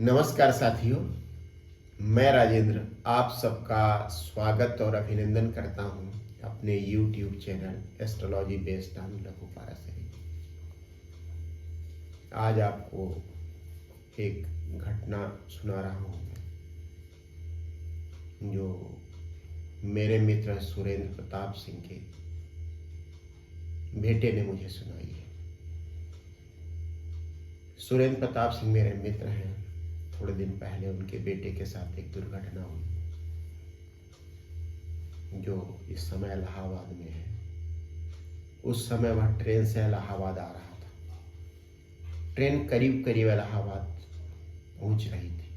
नमस्कार साथियों, मैं राजेंद्र आप सबका स्वागत और अभिनंदन करता हूं अपने YouTube channel astrology based on लघु पाराशरी। आज आपको एक घटना सुना रहा हूं जो मेरे मित्र सुरेंद्र प्रताप सिंह के बेटे ने मुझे सुनाई है। सुरेंद्र प्रताप सिंह मेरे मित्र हैं। थोड़े दिन पहले उनके बेटे के साथ एक दुर्घटना हुई जो इस समय इलाहाबाद में है। उस समय वह ट्रेन से इलाहाबाद आ रहा था। ट्रेन करीब करीब इलाहाबाद पहुंच रही थी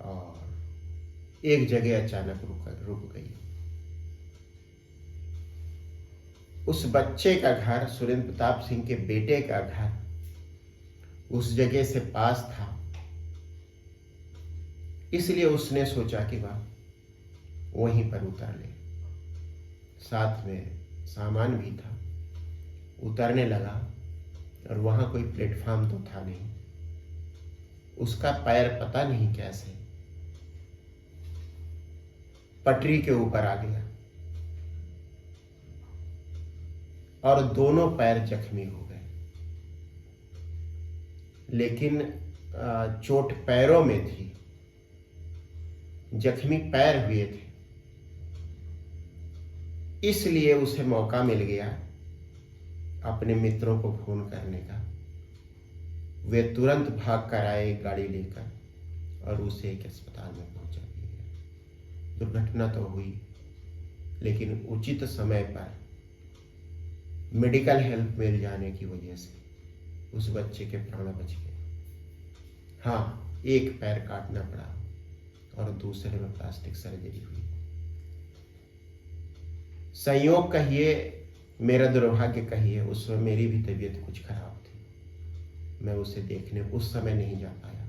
और एक जगह अचानक रुक गई। उस बच्चे का घर, सुरेंद्र प्रताप सिंह के बेटे का घर उस जगह से पास था, इसलिए उसने सोचा कि वह वहीं पर उतर ले। साथ में सामान भी था। उतरने लगा और वहां कोई प्लेटफॉर्म तो था नहीं। उसका पैर पता नहीं कैसे पटरी के ऊपर आ गया और दोनों पैर जख्मी हो गए। लेकिन चोट पैरों में थी, जख्मी पैर हुए थे, इसलिए उसे मौका मिल गया अपने मित्रों को फोन करने का। वे तुरंत भाग कर आए एक गाड़ी लेकर और उसे एक अस्पताल में पहुंचा दिया। दुर्घटना तो हुई, लेकिन उचित समय पर मेडिकल हेल्प मिल जाने की वजह से उस बच्चे के प्राण बच गए। हाँ, एक पैर काटना पड़ा और दूसरे में प्लास्टिक सर्जरी हुई। संयोग कहिए, मेरा दुर्भाग्य कहिए, उस समय मेरी भी तबीयत कुछ खराब थी। मैं उसे देखने उस समय नहीं जा पाया।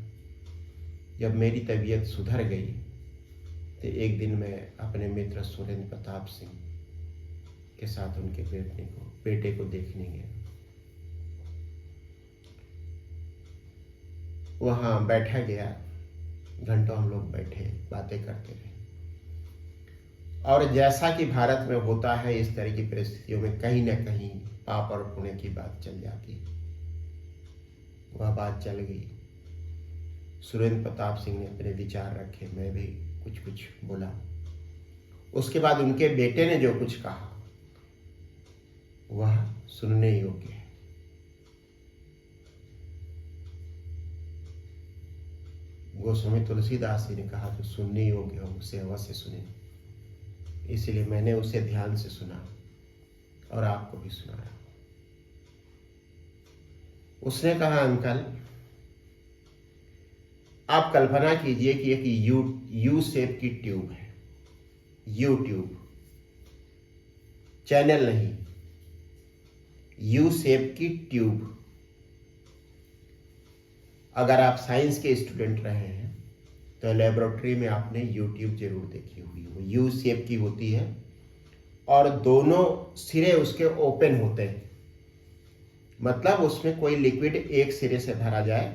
जब मेरी तबीयत सुधर गई तो एक दिन मैं अपने मित्र सुरेंद्र प्रताप सिंह के साथ उनके बेटे को देखने गया। वहां बैठा गया, घंटों हम लोग बैठे बातें करते रहे। और जैसा कि भारत में होता है, इस तरह की परिस्थितियों में कहीं ना कहीं पाप और पुण्य की बात चल जाती है। वह बात चल गई। सुरेंद्र प्रताप सिंह ने अपने विचार रखे, मैं भी कुछ बोला। उसके बाद उनके बेटे ने जो कुछ कहा वह सुनने योग्य है। गोस्वामी तुलसीदास जी ने कहा जो सुनने योग्य हो उसे अवश्य सुने। इसलिए मैंने उसे ध्यान से सुना और आपको भी सुनाया। उसने कहा, अंकल आप कल्पना कीजिए कि एक यू शेप की ट्यूब है। यूट्यूब चैनल नहीं, यू शेप की ट्यूब। अगर आप साइंस के स्टूडेंट रहे हैं तो लेबोरेटरी में आपने यूट्यूब जरूर देखी होगी। वो यू शेप की होती है और दोनों सिरे उसके ओपन होते हैं। मतलब उसमें कोई लिक्विड एक सिरे से भरा जाए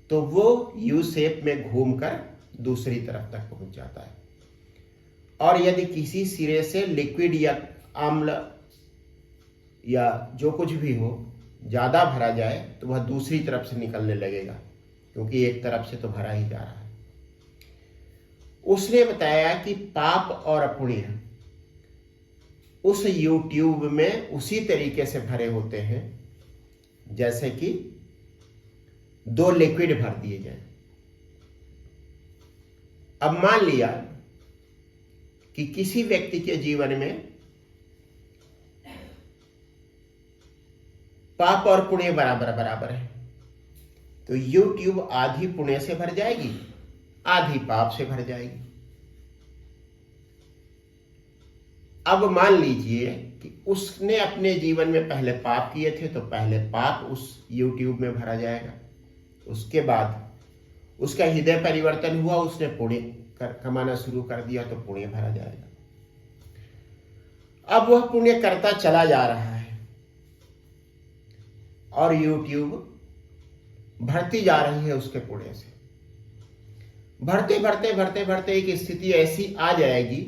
तो वो यू शेप में घूमकर दूसरी तरफ तक पहुंच जाता है। और यदि किसी सिरे से लिक्विड या अम्ल या जो कुछ भी हो ज्यादा भरा जाए तो वह दूसरी तरफ से निकलने लगेगा, क्योंकि एक तरफ से तो भरा ही जा रहा है। उसने बताया कि पाप और पुण्य उस यूट्यूब में उसी तरीके से भरे होते हैं जैसे कि दो लिक्विड भर दिए जाए। अब मान लिया कि किसी व्यक्ति के जीवन में पाप और पुण्य बराबर बराबर है, तो यूट्यूब आधी पुण्य से भर जाएगी, आधी पाप से भर जाएगी। अब मान लीजिए कि उसने अपने जीवन में पहले पाप किए थे तो पहले पाप उस यूट्यूब में भरा जाएगा। उसके बाद उसका हृदय परिवर्तन हुआ, उसने पुण्य कमाना शुरू कर दिया तो पुण्य भरा जाएगा। अब वह पुण्य करता चला जा रहा है और यूट्यूब भरती जा रही है उसके पुण्य से। भरते भरते भरते भरते एक स्थिति ऐसी आ जाएगी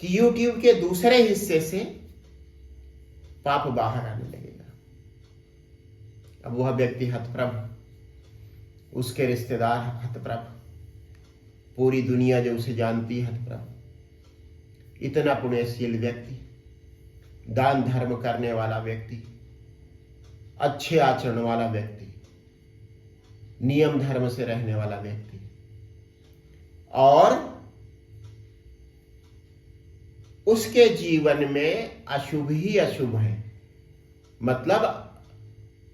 कि YouTube के दूसरे हिस्से से पाप बाहर आने लगेगा। अब वह व्यक्ति हतप्रभ, उसके रिश्तेदार हतप्रभ, पूरी दुनिया जो उसे जानती है हतप्रभ, इतना पुण्यशील व्यक्ति, दान धर्म करने वाला व्यक्ति, अच्छे आचरण वाला व्यक्ति, नियम धर्म से रहने वाला व्यक्ति, और उसके जीवन में अशुभ ही अशुभ है, मतलब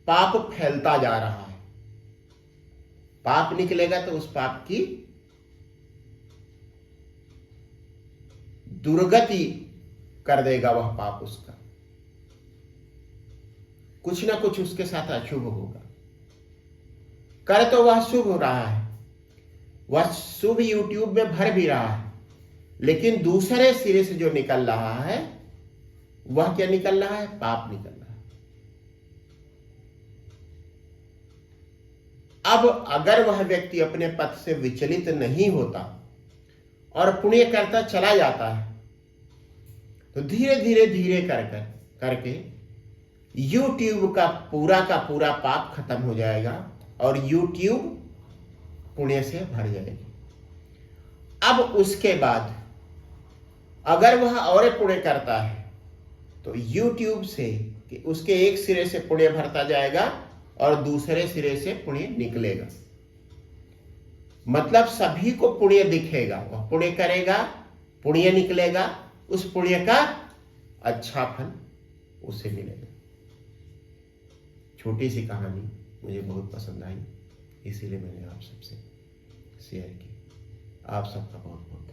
पाप फैलता जा रहा है। पाप निकलेगा तो उस पाप की दुर्गति कर देगा वह पाप, उसका कुछ ना कुछ उसके साथ अशुभ होगा। कर तो वह शुभ हो रहा है, वह शुभ YouTube में भर भी रहा है, लेकिन दूसरे सिरे से जो निकल रहा है वह क्या निकल रहा है? पाप निकल रहा है। अब अगर वह व्यक्ति अपने पथ से विचलित नहीं होता और पुण्य करता चला जाता है तो धीरे धीरे धीरे करके YouTube का पूरा पाप खत्म हो जाएगा और YouTube पुण्य से भर जाएगी। अब उसके बाद अगर वह और पुण्य करता है तो YouTube से कि उसके एक सिरे से पुण्य भरता जाएगा और दूसरे सिरे से पुण्य निकलेगा। मतलब सभी को पुण्य दिखेगा, वह पुण्य करेगा, पुण्य निकलेगा, उस पुण्य का अच्छा फल उसे मिलेगा। छोटी सी कहानी मुझे बहुत पसंद आई, इसीलिए मैंने आप सबसे शेयर की। आप सबका बहुत बहुत